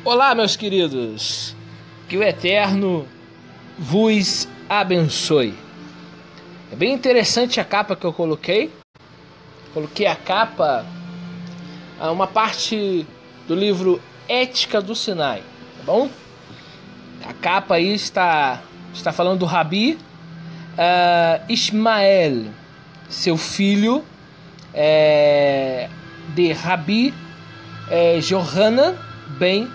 Olá, meus queridos, que o Eterno vos abençoe. É bem interessante a capa que eu coloquei. Coloquei a capa, uma parte do livro Ética do Sinai, tá bom? A capa aí está falando do Rabi Ismael, seu filho de Rabi Johanan ben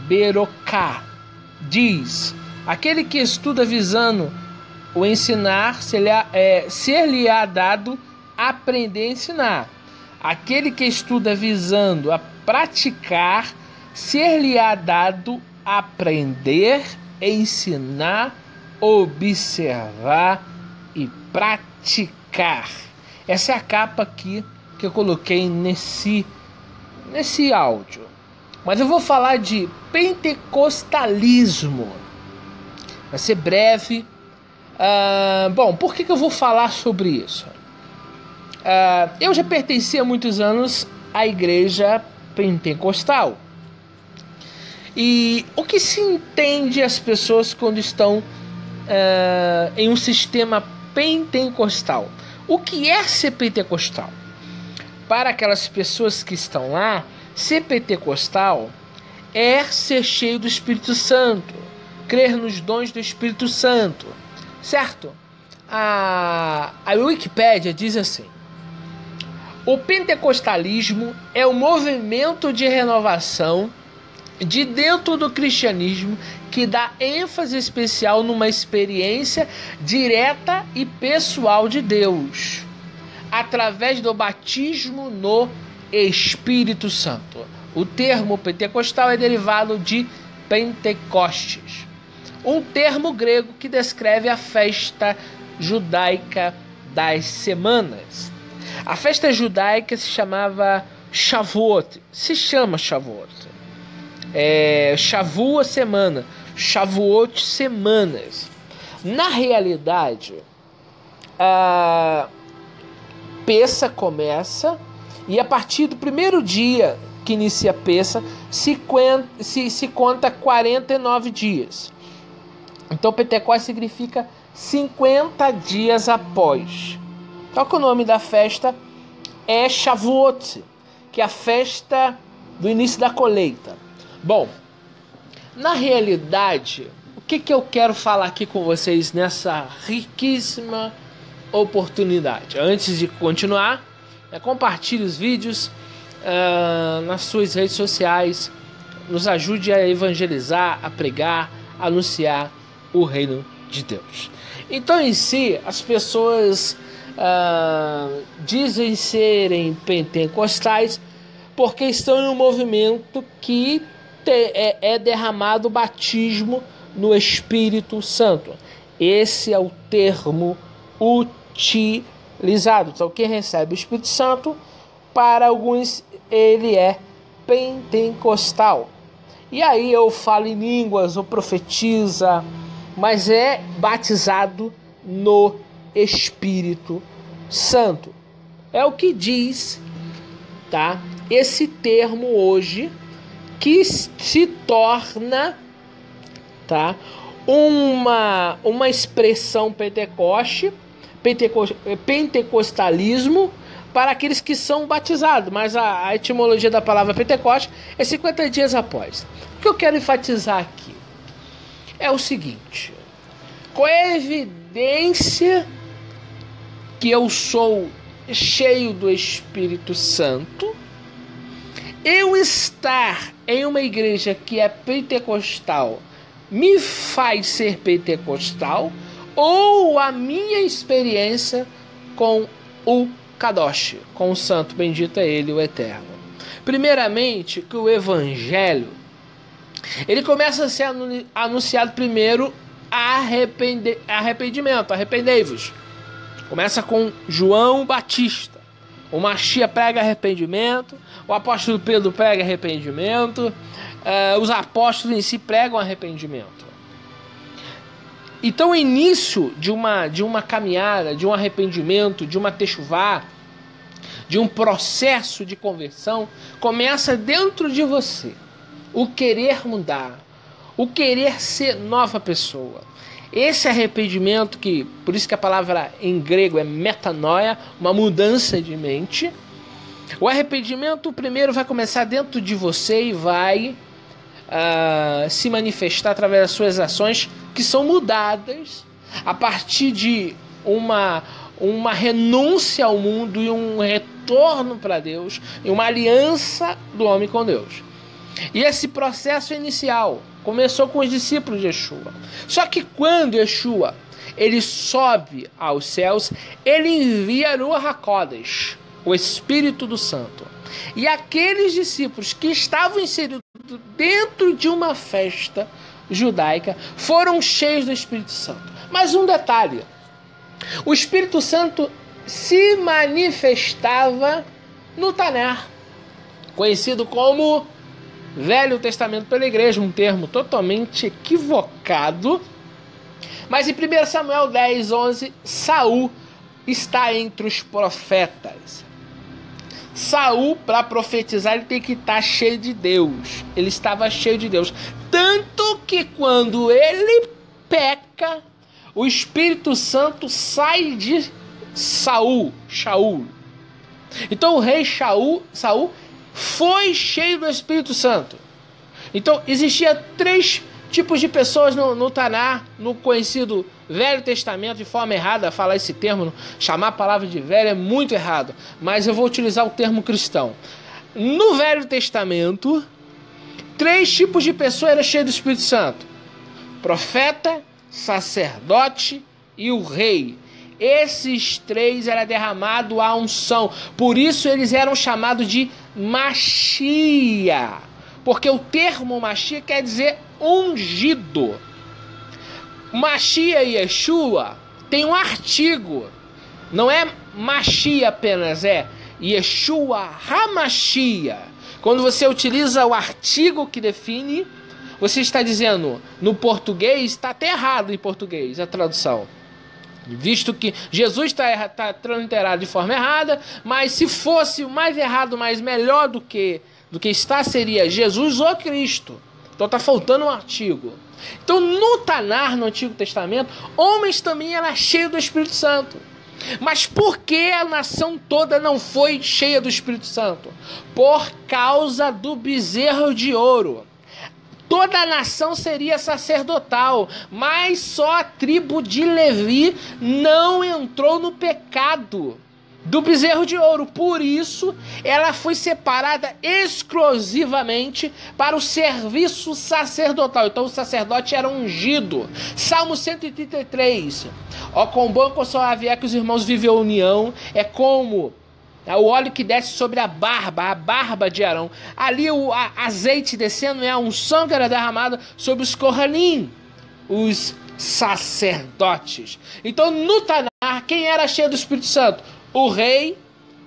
Beroká. Diz: aquele que estuda visando o ensinar, ser-lhe-á dado aprender a ensinar. Aquele que estuda visando a praticar, ser-lhe-á dado aprender, ensinar, observar e praticar. Essa é a capa aqui que eu coloquei nesse áudio. Mas eu vou falar de pentecostalismo. Vai ser breve. Bom, por que eu vou falar sobre isso? Eu já pertenci há muitos anos à igreja pentecostal. E o que se entende as pessoas quando estão em um sistema pentecostal? O que é ser pentecostal? Para aquelas pessoas que estão lá, ser pentecostal é ser cheio do Espírito Santo, crer nos dons do Espírito Santo, certo? A Wikipédia diz assim: o pentecostalismo é o movimento de renovação de dentro do cristianismo que dá ênfase especial numa experiência direta e pessoal de Deus, através do batismo no Espírito Santo. O termo pentecostal é derivado de Pentecostes, um termo grego que descreve a festa judaica das semanas. A festa judaica se chama Shavuot. Shavua semana, Shavuot semanas. Na realidade, a Pessa começa, e a partir do primeiro dia que inicia a Pessa se conta 49 dias. Então Pentecostes significa 50 dias após. Então que o nome da festa é Shavuot, que é a festa do início da colheita. Bom, na realidade, o que eu quero falar aqui com vocês nessa riquíssima oportunidade? Antes de continuar, compartilhe os vídeos nas suas redes sociais, nos ajude a evangelizar, a pregar, a anunciar o reino de Deus. Então, em si, as pessoas dizem serem pentecostais porque estão em um movimento que é derramado o batismo no Espírito Santo. Esse é o termo utilizado. Então, quem recebe o Espírito Santo, para alguns, ele é pentecostal. E aí eu falo em línguas ou profetiza, mas é batizado no Espírito Santo. É o que diz, tá? Esse termo hoje, que se torna, tá, uma expressão pentecostalismo para aqueles que são batizados. Mas a etimologia da palavra Pentecoste é 50 dias após. O que eu quero enfatizar aqui é o seguinte: qual é a evidência que eu sou cheio do Espírito Santo? Eu estar em uma igreja que é pentecostal me faz ser pentecostal, ou a minha experiência com o Kadosh, com o Santo, bendito é Ele, o Eterno? Primeiramente, que o Evangelho, ele começa a ser anunciado primeiro arrependimento, arrependei-vos. Começa com João Batista. O Machia prega arrependimento, o apóstolo Pedro prega arrependimento, os apóstolos em si pregam arrependimento. Então o início de uma caminhada, de um arrependimento, de uma techuvá, de um processo de conversão, começa dentro de você. o querer mudar, o querer ser nova pessoa. Esse arrependimento, que por isso que a palavra em grego é metanoia, uma mudança de mente. O arrependimento primeiro vai começar dentro de você e vai se manifestar através das suas ações, que são mudadas a partir de uma renúncia ao mundo e um retorno para Deus, e uma aliança do homem com Deus. E esse processo inicial começou com os discípulos de Yeshua. Só que quando Yeshua ele sobe aos céus, ele envia Ruach HaKodesh, o Espírito do Santo. E aqueles discípulos que estavam inseridos dentro de uma festa judaica foram cheios do Espírito Santo. Mas um detalhe: o Espírito Santo se manifestava no Tanar, conhecido como Velho Testamento pela igreja, um termo totalmente equivocado. Mas em 1 Samuel 10:11, Saul está entre os profetas. Saul, para profetizar, ele tem que estar cheio de Deus. Ele estava cheio de Deus. Tanto que quando ele peca, o Espírito Santo sai de Saul. Então o rei Saul foi cheio do Espírito Santo. Então existia 3 tipos de pessoas no Tanar, no conhecido Velho Testamento, de forma errada. Falar esse termo, chamar a palavra de velho é muito errado, mas eu vou utilizar o termo cristão. No Velho Testamento, 3 tipos de pessoas eram cheios do Espírito Santo: profeta, sacerdote e o rei. Esses 3 era derramado a unção, por isso eles eram chamados de Machia, porque o termo Machia quer dizer ungido. Machia e Yeshua tem um artigo, não é Machia apenas, é Yeshua HaMachia. Quando você utiliza o artigo que define, você está dizendo no português, está até errado em português a tradução, visto que Jesus está transliterado de forma errada, mas se fosse o mais errado, mas melhor do que está, seria Jesus ou Cristo. Então está faltando um artigo. Então no Tanar, no Antigo Testamento, homens também eram cheios do Espírito Santo. Mas por que a nação toda não foi cheia do Espírito Santo? Por causa do bezerro de ouro. Toda a nação seria sacerdotal, mas só a tribo de Levi não entrou no pecado do bezerro de ouro. Por isso, ela foi separada exclusivamente para o serviço sacerdotal. Então, o sacerdote era ungido. Salmo 133. Ó, quão bom, quão suave é que os irmãos vivem a união. É como o óleo que desce sobre a barba de Arão. Ali o azeite descendo é a unção que era derramada sobre os Kohanim, os sacerdotes. Então no Tanar, quem era cheio do Espírito Santo? O rei,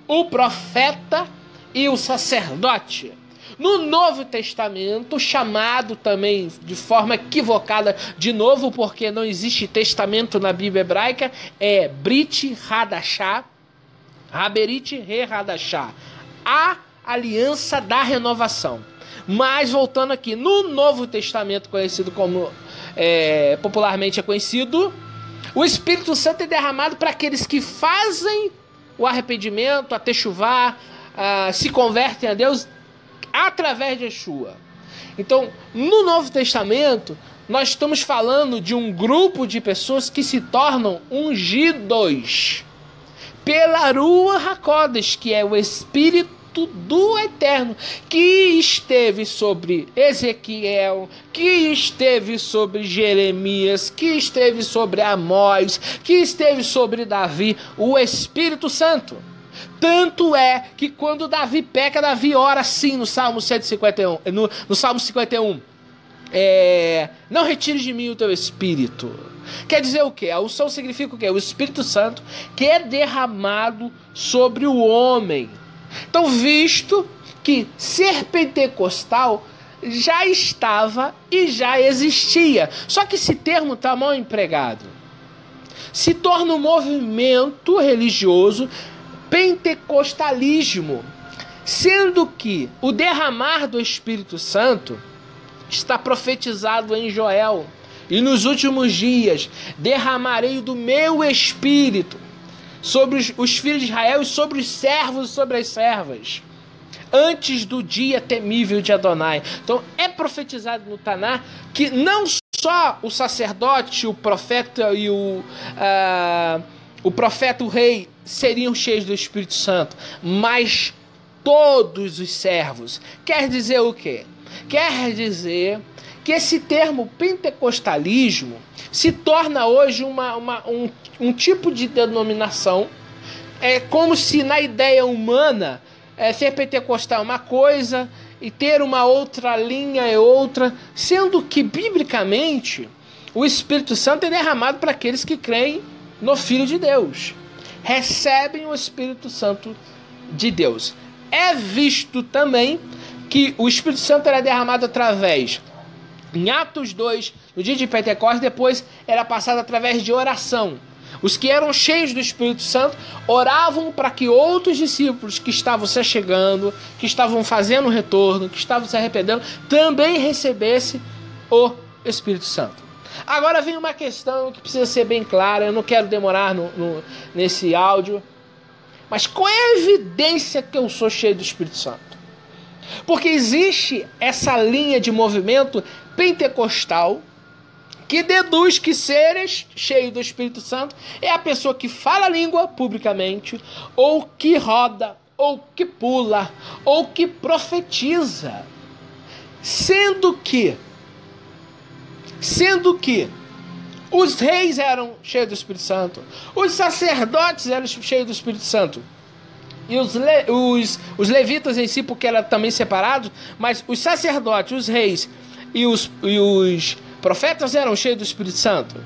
o profeta e o sacerdote. No Novo Testamento, chamado também de forma equivocada, de novo porque não existe testamento na Bíblia hebraica, é Brit Hadashah, Haberit Re Hadashah, a aliança da renovação. Mas voltando aqui, no Novo Testamento, conhecido como popularmente é conhecido, o Espírito Santo é derramado para aqueles que fazem o arrependimento, a techuvá, se convertem a Deus através de Yeshua. Então, no Novo Testamento, nós estamos falando de um grupo de pessoas que se tornam ungidos pela Ruach HaKodesh, que é o Espírito do Eterno, que esteve sobre Ezequiel, que esteve sobre Jeremias, que esteve sobre Amós, que esteve sobre Davi, o Espírito Santo. Tanto é que quando Davi peca, Davi ora assim no Salmo 151, no Salmo 51. Não retire de mim o teu Espírito. Quer dizer o quê? A unção significa o quê? O Espírito Santo que é derramado sobre o homem. Então, visto que ser pentecostal já estava e já existia, só que esse termo está mal empregado, se torna um movimento religioso, pentecostalismo, sendo que o derramar do Espírito Santo Está profetizado em Joel. E nos últimos dias derramarei do meu espírito sobre os filhos de Israel e sobre os servos e sobre as servas, antes do dia temível de Adonai. Então é profetizado no Taná que não só o sacerdote, o profeta e o profeta, o rei, seriam cheios do Espírito Santo, mas todos os servos. Quer dizer o quê? Quer dizer que esse termo pentecostalismo se torna hoje um tipo de denominação. É como se na ideia humana ser pentecostal é uma coisa e ter uma outra linha é outra, sendo que biblicamente o Espírito Santo é derramado para aqueles que creem no Filho de Deus, recebem o Espírito Santo de Deus. É visto também que o Espírito Santo era derramado através, em Atos 2, no dia de Pentecostes, depois era passado através de oração. Os que eram cheios do Espírito Santo oravam para que outros discípulos que estavam se achegando, que estavam fazendo o retorno, que estavam se arrependendo, também recebessem o Espírito Santo. Agora vem uma questão que precisa ser bem clara, eu não quero demorar nesse áudio, mas qual é a evidência que eu sou cheio do Espírito Santo? Porque existe essa linha de movimento pentecostal que deduz que seres cheios do Espírito Santo é a pessoa que fala a língua publicamente, ou que roda, ou que pula, ou que profetiza. Sendo que os reis eram cheios do Espírito Santo, os sacerdotes eram cheios do Espírito Santo, e os levitas em si, porque eram também separados, mas os sacerdotes, os reis e os profetas eram cheios do Espírito Santo.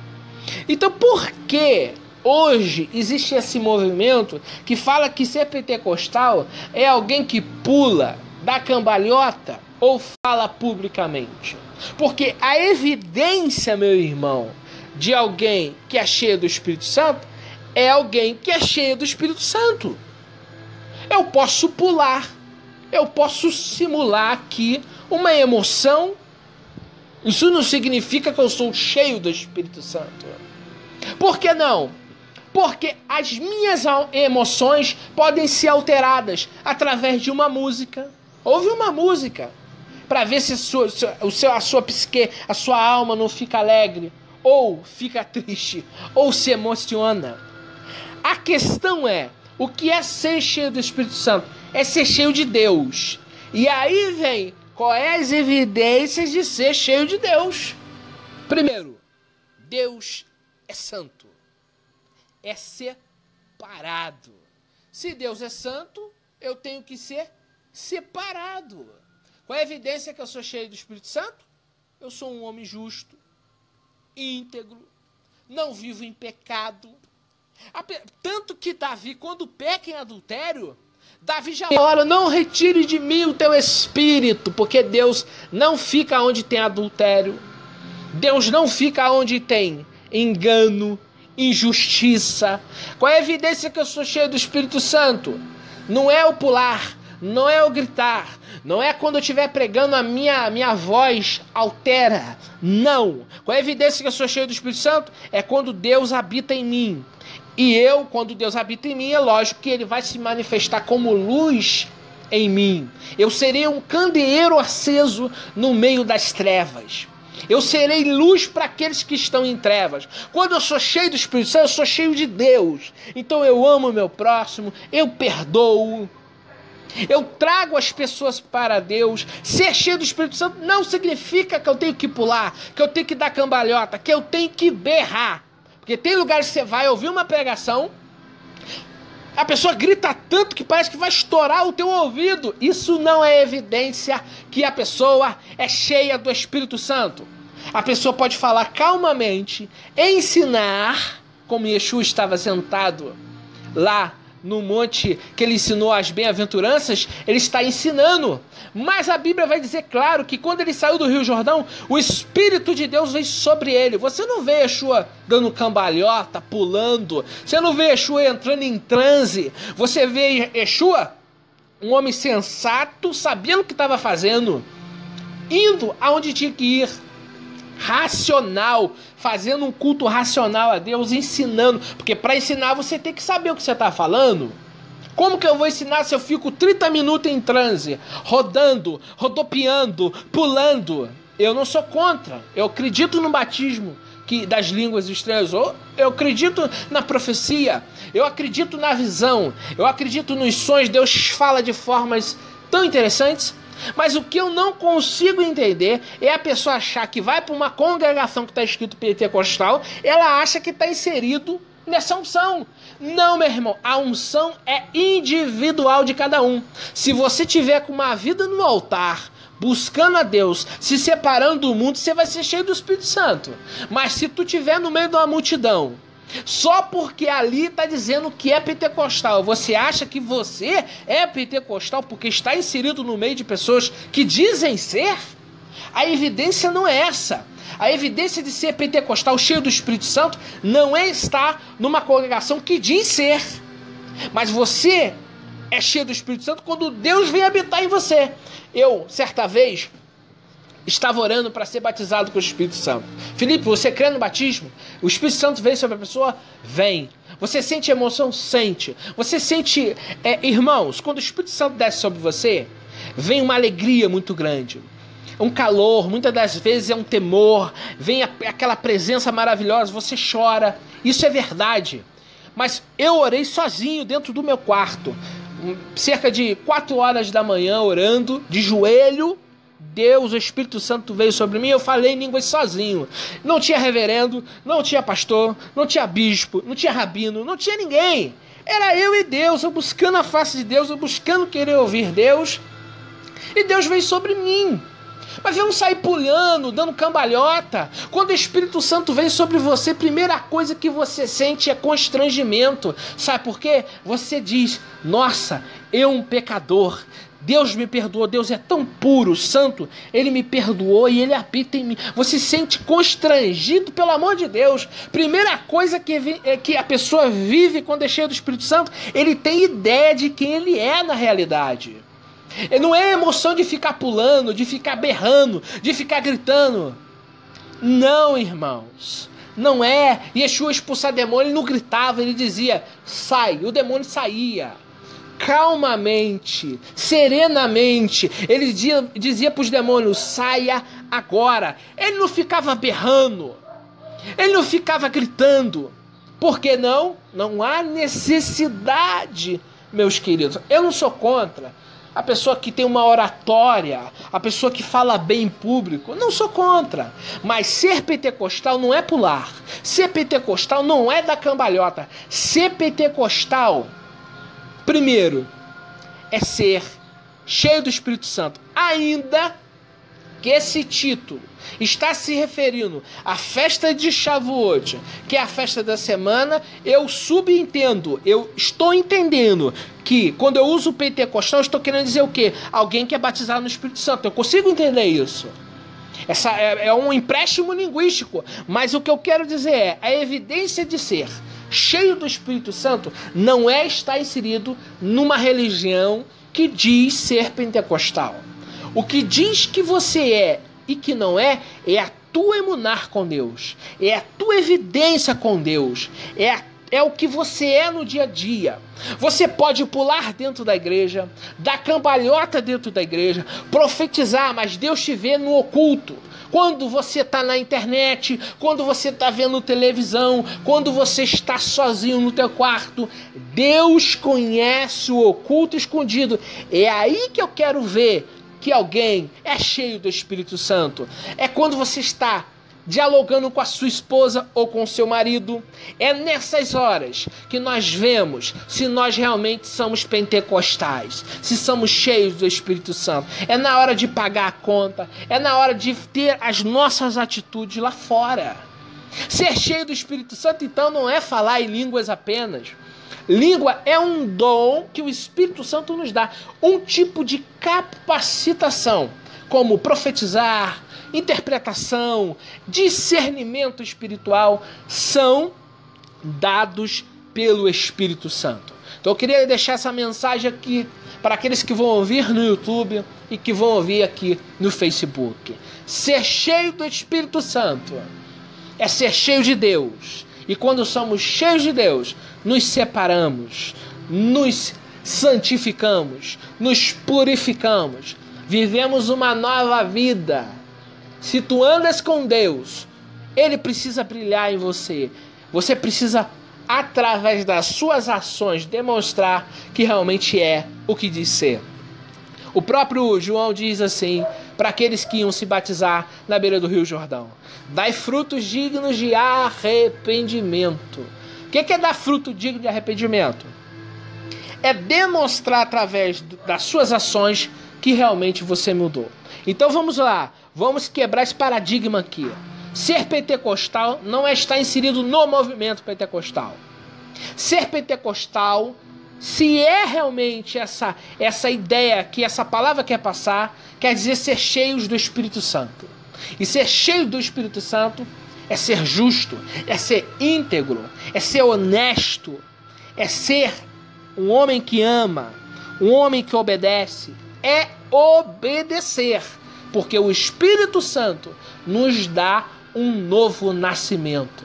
Então por que hoje existe esse movimento que fala que ser pentecostal é alguém que pula, dá cambalhota ou fala publicamente? Porque a evidência, meu irmão, de alguém que é cheio do Espírito Santo é alguém que é cheio do Espírito Santo. Eu posso pular, eu posso simular aqui uma emoção. Isso não significa que eu sou cheio do Espírito Santo. Por que não? Porque as minhas emoções podem ser alteradas através de uma música. Ouve uma música para ver se a sua psique, a sua alma não fica alegre, ou fica triste, ou se emociona. A questão é, o que é ser cheio do Espírito Santo? É ser cheio de Deus. E aí vem, quais é as evidências de ser cheio de Deus? Primeiro, Deus é santo. É separado. Se Deus é santo, eu tenho que ser separado. Qual é a evidência que eu sou cheio do Espírito Santo? Eu sou um homem justo, íntegro, não vivo em pecado. Tanto que Davi, quando peca em adultério, Davi já ora, não retire de mim o teu espírito, porque Deus não fica onde tem adultério, Deus não fica onde tem engano, injustiça. Qual é a evidência que eu sou cheio do Espírito Santo? Não é o pular, não é o gritar, não é quando eu estiver pregando a minha voz altera, não. Qual é a evidência que eu sou cheio do Espírito Santo? É quando Deus habita em mim. E quando Deus habita em mim, é lógico que ele vai se manifestar como luz em mim. Eu serei um candeeiro aceso no meio das trevas. Eu serei luz para aqueles que estão em trevas. Quando eu sou cheio do Espírito Santo, eu sou cheio de Deus. Então eu amo o meu próximo, eu perdoo, eu trago as pessoas para Deus. Ser cheio do Espírito Santo não significa que eu tenho que pular, que eu tenho que dar cambalhota, que eu tenho que berrar. Porque tem lugares que você vai ouvir uma pregação, a pessoa grita tanto que parece que vai estourar o teu ouvido. Isso não é evidência que a pessoa é cheia do Espírito Santo. A pessoa pode falar calmamente, ensinar, como Yeshua estava sentado lá no monte que ele ensinou as bem-aventuranças, ele está ensinando. Mas a Bíblia vai dizer claro que quando ele saiu do Rio Jordão, o Espírito de Deus veio sobre ele. Você não vê Yeshua dando cambalhota, pulando. Você não vê Yeshua entrando em transe. Você vê Yeshua, um homem sensato, sabendo o que estava fazendo. indo aonde tinha que ir, racional, fazendo um culto racional a Deus, ensinando, porque para ensinar você tem que saber o que você está falando. Como que eu vou ensinar se eu fico 30 minutos em transe, rodando, rodopiando, pulando? Eu não sou contra, eu acredito no batismo das línguas estranhas, eu acredito na profecia, eu acredito na visão, eu acredito nos sonhos. Deus fala de formas tão interessantes, mas o que eu não consigo entender é a pessoa achar que vai para uma congregação que está escrito pentecostal, ela acha que está inserido nessa unção. Não, meu irmão, a unção é individual de cada um. Se você tiver com uma vida no altar, buscando a Deus, se separando do mundo, você vai ser cheio do Espírito Santo. Mas se tu tiver no meio de uma multidão, só porque ali está dizendo que é pentecostal, você acha que você é pentecostal porque está inserido no meio de pessoas que dizem ser? A evidência não é essa. A evidência de ser pentecostal, cheio do Espírito Santo, não é estar numa congregação que diz ser. Mas você é cheio do Espírito Santo quando Deus vem habitar em você. Eu, certa vez, estava orando para ser batizado com o Espírito Santo. Felipe, você crê no batismo? O Espírito Santo vem sobre a pessoa? Vem. Você sente emoção? Sente. Você sente... irmãos, quando o Espírito Santo desce sobre você, vem uma alegria muito grande. Um calor, muitas das vezes é um temor, vem aquela presença maravilhosa, você chora, isso é verdade. Mas eu orei sozinho dentro do meu quarto, cerca de 4 horas da manhã, orando, de joelho. Deus, o Espírito Santo veio sobre mim, eu falei em línguas sozinho. Não tinha reverendo, não tinha pastor, não tinha bispo, não tinha rabino, não tinha ninguém. Era eu e Deus, eu buscando a face de Deus, eu buscando querer ouvir Deus. E Deus veio sobre mim. Mas eu não saí pulando, dando cambalhota. Quando o Espírito Santo vem sobre você, a primeira coisa que você sente é constrangimento. Sabe por quê? Você diz, nossa, eu um pecador, Deus me perdoou, Deus é tão puro, santo, Ele me perdoou e Ele habita em mim. Você se sente constrangido, pelo amor de Deus. Primeira coisa que a pessoa vive quando é cheia do Espírito Santo, ele tem ideia de quem ele é na realidade. Não é emoção de ficar pulando, de ficar berrando, de ficar gritando. Não, irmãos. Não é. Yeshua expulsar demônio, ele não gritava, ele dizia, sai. O demônio saía. Calmamente, serenamente. Ele dizia para os demônios, saia agora. Ele não ficava berrando. Ele não ficava gritando. Por que não? Não há necessidade, meus queridos. Eu não sou contra a pessoa que tem uma oratória, a pessoa que fala bem em público, não sou contra. Mas ser pentecostal não é pular. Ser pentecostal não é dar cambalhota. Ser pentecostal, primeiro, é ser cheio do Espírito Santo. Ainda que esse título está se referindo à festa de Shavuot, que é a festa da semana, eu subentendo, eu estou entendendo que quando eu uso pentecostal, eu estou querendo dizer o quê? Alguém que é batizado no Espírito Santo. Eu consigo entender isso. Essa é um empréstimo linguístico, mas o que eu quero dizer é a evidência de ser cheio do Espírito Santo não é estar inserido numa religião que diz ser pentecostal. O que diz que você é e que não é a tua emunar com Deus, é a tua evidência com Deus, é o que você é no dia a dia. Você pode pular dentro da igreja, dar cambalhota dentro da igreja, profetizar, mas Deus te vê no oculto. Quando você está na internet, quando você está vendo televisão, quando você está sozinho no teu quarto, Deus conhece o oculto escondido. É aí que eu quero ver que alguém é cheio do Espírito Santo. É quando você está dialogando com a sua esposa ou com o seu marido. É nessas horas que nós vemos se nós realmente somos pentecostais, se somos cheios do Espírito Santo. É na hora de pagar a conta, é na hora de ter as nossas atitudes lá fora. Ser cheio do Espírito Santo, então, não é falar em línguas apenas. Língua é um dom que o Espírito Santo nos dá, um tipo de capacitação, como profetizar, interpretação, discernimento espiritual, são dados pelo Espírito Santo. Então eu queria deixar essa mensagem aqui para aqueles que vão ouvir no YouTube e que vão ouvir aqui no Facebook. Ser cheio do Espírito Santo é ser cheio de Deus. E quando somos cheios de Deus, nos separamos, nos santificamos, nos purificamos, vivemos uma nova vida. Se tu andas com Deus, Ele precisa brilhar em você. Você precisa, através das suas ações, demonstrar que realmente é o que diz ser. O próprio João diz assim, para aqueles que iam se batizar na beira do Rio Jordão: dai frutos dignos de arrependimento. O que é dar fruto digno de arrependimento? É demonstrar através das suas ações que realmente você mudou. Então vamos lá, vamos quebrar esse paradigma aqui. Ser pentecostal não é estar inserido no movimento pentecostal. Ser pentecostal, se é realmente essa ideia que essa palavra quer passar, quer dizer ser cheios do Espírito Santo. E ser cheio do Espírito Santo é ser justo, é ser íntegro, é ser honesto, é ser um homem que ama, um homem que obedece, é obedecer, porque o Espírito Santo nos dá um novo nascimento.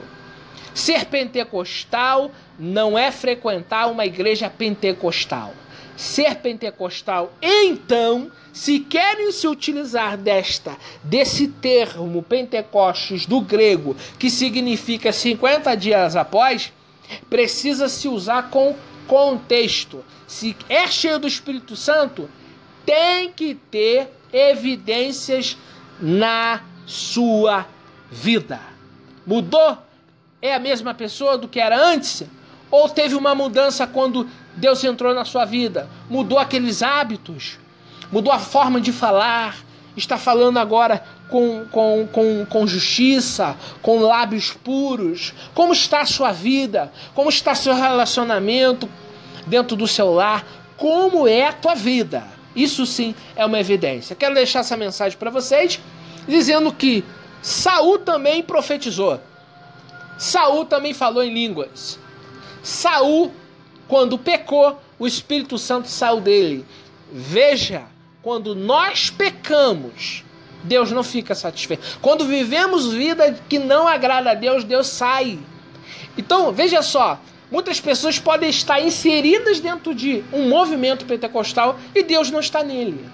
Ser pentecostal não é frequentar uma igreja pentecostal. Ser pentecostal, então, se querem se utilizar desse termo Pentecostes do grego, que significa 50 dias após, precisa se usar com contexto. Se é cheio do Espírito Santo, tem que ter evidências na sua vida. Mudou? É a mesma pessoa do que era antes? Ou teve uma mudança quando Deus entrou na sua vida? Mudou aqueles hábitos? Mudou a forma de falar? Está falando agora com justiça, com lábios puros? Como está a sua vida? Como está seu relacionamento dentro do seu lar? Como é a tua vida? Isso sim é uma evidência. Quero deixar essa mensagem para vocês, dizendo que Saul também profetizou. Saul também falou em línguas. Saul, quando pecou, o Espírito Santo saiu dele. Veja, quando nós pecamos, Deus não fica satisfeito. Quando vivemos vida que não agrada a Deus, Deus sai. Então, veja só, muitas pessoas podem estar inseridas dentro de um movimento pentecostal e Deus não está nele.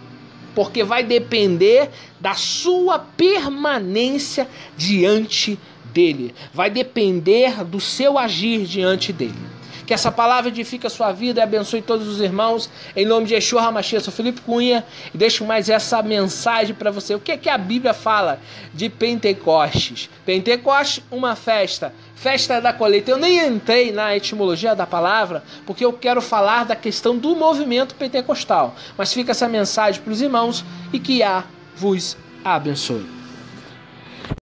Porque vai depender da sua permanência diante dele. Vai depender do seu agir diante dele. Que essa palavra edifique a sua vida e abençoe todos os irmãos. Em nome de Yeshua HaMashiach, sou Felipe Cunha e deixo mais essa mensagem para você. O que é que a Bíblia fala de Pentecostes? Pentecostes, uma festa. Festa da colheita. Eu nem entrei na etimologia da palavra porque eu quero falar da questão do movimento pentecostal. Mas fica essa mensagem para os irmãos e que Yah vos abençoe.